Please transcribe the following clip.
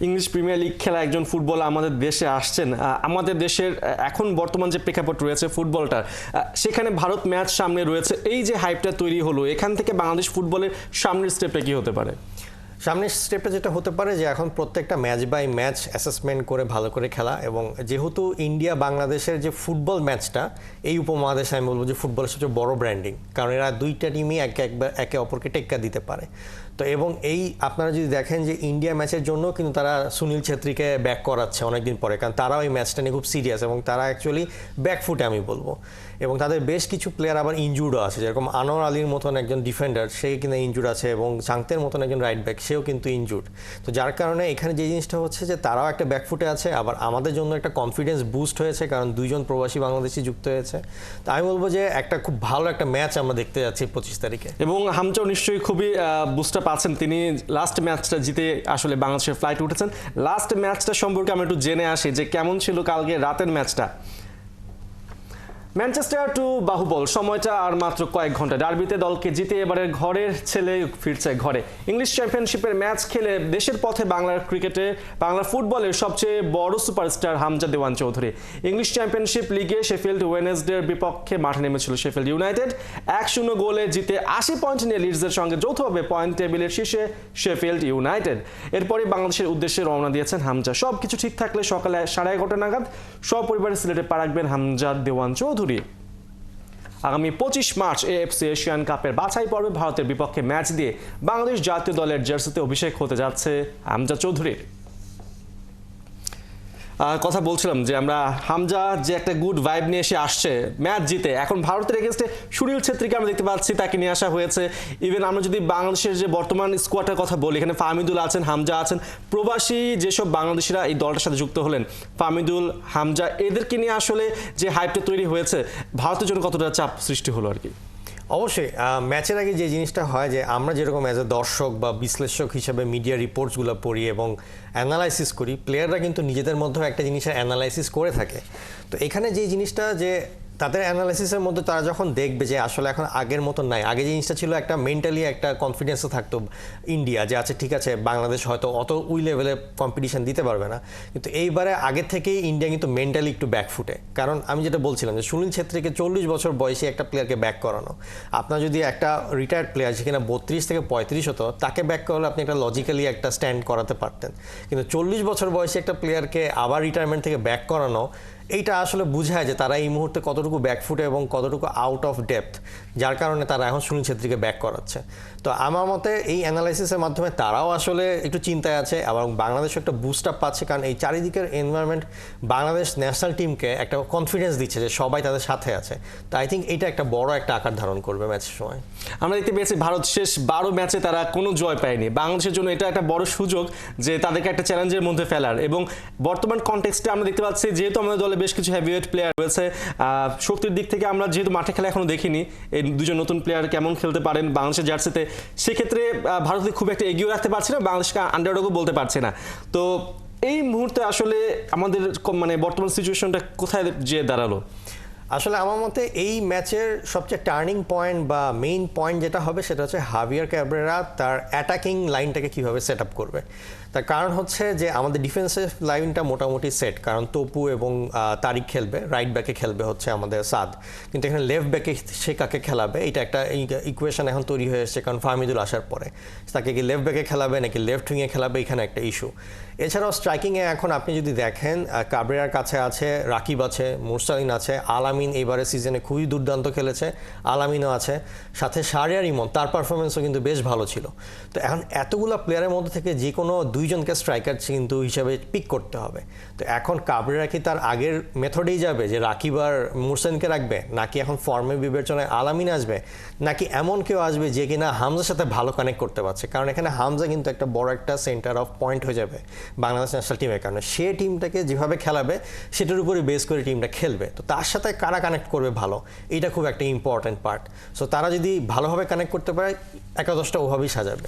English premier league খেলা একজন footballer আমাদের দেশে আসছেন। আমাদের দেশের এখন বর্তমান যে প্রেক্ষাপট রয়েছে ফুটবলটার, সেখানে ভারত ম্যাচ সামনে রয়েছে, এই যে হাইপটা তৈরি হলো, এখান থেকে বাংলাদেশ ফুটবলের সামনের স্টেপটা কি হতে পারে? সামনের স্টেপটা যেটা হতে পারে যে এখন প্রত্যেকটা ম্যাচ বাই ম্যাচ অ্যাসেসমেন্ট করে ভালো করে খেলা, এবং যেহেতু ইন্ডিয়া বাংলাদেশের যে ফুটবল ম্যাচটা এই উপমহাদেশে আমি বলবো যে ফুটবলের সবচেয়ে বড় ব্র্যান্ডিং, কারণ এরা দুইটা টিমই একে অপরকে টেক্কা দিতে পারে। তো এবং এই আপনারা যদি দেখেন যে ইন্ডিয়া ম্যাচের জন্য কিন্তু তারা সুনীল ছেত্রীকে ব্যাক করাচ্ছে অনেকদিন পরে, কারণ তারাও এই ম্যাচটা নিয়ে খুব সিরিয়াস এবং তারা অ্যাকচুয়ালি ব্যাকফুটে আমি বলবো। এবং তাদের বেশ কিছু প্লেয়ার আবার ইনজুর্ডও আছে, যেরকম আনোয়ার আলীর মতন একজন ডিফেন্ডার সে কিন্তু ইনজুর্ড আছে, এবং চাংতের মতন একজন রাইট ব্যাক সেও কিন্তু ইনজুর্ড। তো যার কারণে এখানে যে জিনিসটা হচ্ছে যে তারাও একটা ব্যাকফুটে আছে, আবার আমাদের জন্য একটা কনফিডেন্স বুস্ট হয়েছে কারণ দুইজন প্রবাসী বাংলাদেশি যুক্ত হয়েছে। তো আমি বলবো যে একটা খুব ভালো একটা ম্যাচ আমরা দেখতে যাচ্ছি 25 তারিখে। এবং হামচাও নিশ্চয়ই খুবই বুস্ট আপ আছেন, তিনি লাস্ট ম্যাচটা জিতে আসলে বাংলাদেশের ফ্লাইট উঠেছেন। লাস্ট ম্যাচটা সম্পর্কে আমরা একটু জেনে আসি যে কেমন ছিল কালকে রাতের ম্যাচটা। ম্যানচেস্টার টু বাহুবল, সময়টা আর মাত্র কয়েক ঘন্টা। ডার্বিতে দলকে জিতে এবারে ঘরের ছেলে ফিরছে ঘরে। ইংলিশ চ্যাম্পিয়নশিপের ম্যাচ খেলে দেশের পথে বাংলার ক্রিকেটে, বাংলা ফুটবলের সবচেয়ে বড় সুপারস্টার হামজা দেওয়ান চৌধুরী। ইংলিশ চ্যাম্পিয়নশিপ লিগে শেফিল্ড ওয়েনেসডের বিপক্ষে মাঠে নেমেছিল শেফিল্ড ইউনাইটেড। 1-0 গোলে জিতে 80 পয়েন্ট নিয়ে লিডসের সঙ্গে যৌথভাবে পয়েন্ট টেবিলের শীর্ষে শেফিল্ড ইউনাইটেড। এরপরই বাংলাদেশের উদ্দেশ্যে রওনা দিয়েছেন হামজা। সবকিছু ঠিক থাকলে সকালে 11:30 নাগাদ সপরিবারে সিলেটে পা রাখবেন হামজা দেওয়ান চৌধুরী। আগামী 25 মার্চ এএফসি এশিয়ান কাপের বাছাই পর্বে ভারতের বিপক্ষে ম্যাচ দিয়ে বাংলাদেশ জাতীয় দলের জার্সিতে অভিষেক হতে যাচ্ছে হামজা চৌধুরীর। কথা বলছিলাম যে আমরা হামজা যে একটা গুড ভাইব নিয়ে এসে আসছে ম্যাচ জিতে, এখন ভারতের এগেনস্টে সুনীল ছেত্রীকে আমরা দেখতে পাচ্ছি, তাকে নিয়ে আসা হয়েছে। ইভেন আমরা যদি বাংলাদেশের যে বর্তমান স্কোয়াডের কথা বলি, এখানে ফাহমিদুল আছেন, হামজা আছেন, প্রবাসী যেসব বাংলাদেশিরা এই দলটার সাথে যুক্ত হলেন, ফাহমিদুল, হামজা, এদেরকে নিয়ে আসলে যে হাইপটা তৈরি হয়েছে ভারতের জন্য কতটা চাপ সৃষ্টি হলো আর কি? অবশ্যই ম্যাচের আগে যে জিনিসটা হয় যে আমরা যেরকম অ্যাজ এ দর্শক বা বিশ্লেষক হিসেবে মিডিয়া রিপোর্টসগুলো পড়ি এবং অ্যানালাইসিস করি, প্লেয়াররা কিন্তু নিজেদের মধ্যেও একটা জিনিসের অ্যানালাইসিস করে থাকে। তো এখানে যে জিনিসটা যে তাদের অ্যানালাইসিসের মধ্যে তারা যখন দেখবে যে আসলে এখন আগের মতন নাই, আগে জিনিসটা ছিল একটা মেন্টালি একটা কনফিডেন্সও থাকতো ইন্ডিয়া যে আছে ঠিক আছে বাংলাদেশ হয়তো অত ওই লেভেলে কম্পিটিশন দিতে পারবে না, কিন্তু এইবারে আগে থেকেই ইন্ডিয়া কিন্তু মেন্টালি একটু ব্যাকফুটে। কারণ আমি যেটা বলছিলাম যে সুনীল ছেত্রীকে 40 বছর বয়সী একটা প্লেয়ারকে ব্যাক করানো, আপনার যদি একটা রিটায়ার্ড প্লেয়ার যেখানে 32 থেকে 35 হতো তাকে ব্যাক করলে আপনি একটা লজিক্যালি একটা স্ট্যান্ড করাতে পারতেন, কিন্তু 40 বছর বয়সী একটা প্লেয়ারকে আবার রিটায়ারমেন্ট থেকে ব্যাক করানো, এইটা আসলে বোঝায় যে তারা এই মুহূর্তে কতটুকু ব্যাকফুটে এবং কতটুকু আউট অফ ডেপথ, যার কারণে তারা এখন সুনীল ছেত্রীকে ব্যাক করাচ্ছে। তো আমার মতে এই অ্যানালাইসিসের মাধ্যমে তারাও আসলে একটু চিন্তায় আছে এবং বাংলাদেশ একটা বুস্ট আপ পাচ্ছে, কারণ এই চারিদিকের এনভায়রনমেন্ট বাংলাদেশ ন্যাশনাল টিমকে একটা কনফিডেন্স দিচ্ছে যে সবাই তাদের সাথে আছে। তো আই থিঙ্ক এটা একটা বড় একটা আকার ধারণ করবে ম্যাচের সময়। আমরা দেখতে পেয়েছি ভারত শেষ 12 ম্যাচে তারা কোনো জয় পায়নি। বাংলাদেশের জন্য এটা একটা বড় সুযোগ যে তাদেরকে একটা চ্যালেঞ্জের মধ্যে ফেলার, এবং বর্তমান কনটেক্সটে আমরা দেখতে পাচ্ছি যেহেতু আমাদের দলে বেশ কিছু হেভিওয়েট প্লেয়ার রয়েছে, শক্তির দিক থেকে আমরা যেহেতু মাঠে খেলা এখনো দেখিনি এই দুজন নতুন প্লেয়ার কেমন খেলতে পারেন বাংলাদেশের জার্সিতে, সেক্ষেত্রে ভারত খুব একটা এগিয়ে রাখতে পারছে না, বাংলাদেশকে আন্ডারডগও বলতে পারছে না। তো এই মুহূর্তে আসলে আমাদের মানে বর্তমান সিচুয়েশনটা কোথায় যেয়ে দাঁড়ালো? আসলে আমার মতে এই ম্যাচের সবচেয়ে টার্নিং পয়েন্ট বা মেইন পয়েন্ট যেটা হবে সেটা হচ্ছে হাভিয়ার ক্যাব্রেরা তার অ্যাটাকিং লাইনটাকে কীভাবে সেট আপ করবে। তার কারণ হচ্ছে যে আমাদের ডিফেন্সিভ লাইনটা মোটামুটি সেট, কারণ তপু এবং তারিক খেলবে, রাইট ব্যাকে খেলবে হচ্ছে আমাদের সাদ, কিন্তু এখানে লেফট ব্যাকে সে কাকে খেলাবে এটা একটা ইকুয়েশন এখন তৈরি হয়ে এসেছে, কারণ ফাহমিদুল আসার পরে তাকে কি লেফট ব্যাকে খেলাবে নাকি লেফট উইংয়ে খেলাবে, এখানে একটা ইস্যু। এছাড়াও স্ট্রাইকিংয়ে এখন আপনি যদি দেখেন কাবরেরার কাছে আছে রাকিব, আছে মুরসালিন, আছে আলামিন, এবারে সিজনে খুবই দুর্দান্ত খেলেছে, আলামিনও আছে, সাথে শাহরিয়ার ইমন, তার পারফরমেন্সও কিন্তু বেশ ভালো ছিল। তো এখন এতগুলো প্লেয়ারের মধ্যে থেকে যে কোনো দুইজনকে স্ট্রাইকার কিন্তু হিসাবে পিক করতে হবে। তো এখন কাবরেরা কি তার আগের মেথডেই যাবে যে রাকিব আর মুরসালিনকে রাখবে, নাকি এখন ফর্মের বিবেচনায় আলামিন আসবে, নাকি এমন কেউ আসবে যে কিনা হামজার সাথে ভালো কানেক্ট করতে পারছে, কারণ এখানে হামজা কিন্তু একটা বড় একটা সেন্টার অফ পয়েন্ট হয়ে যাবে বাংলাদেশ ন্যাশনাল টিমের কারণে, সে টিমটাকে যেভাবে খেলাবে সেটার উপরে বেস করে টিমটা খেলবে। তো তার সাথে কারা কানেক্ট করবে ভালো, এটা খুব একটা ইম্পর্টেন্ট পার্ট। সো তারা যদি ভালোভাবে কানেক্ট করতে পারে একাদশটা ওভাবেই সাজাবে।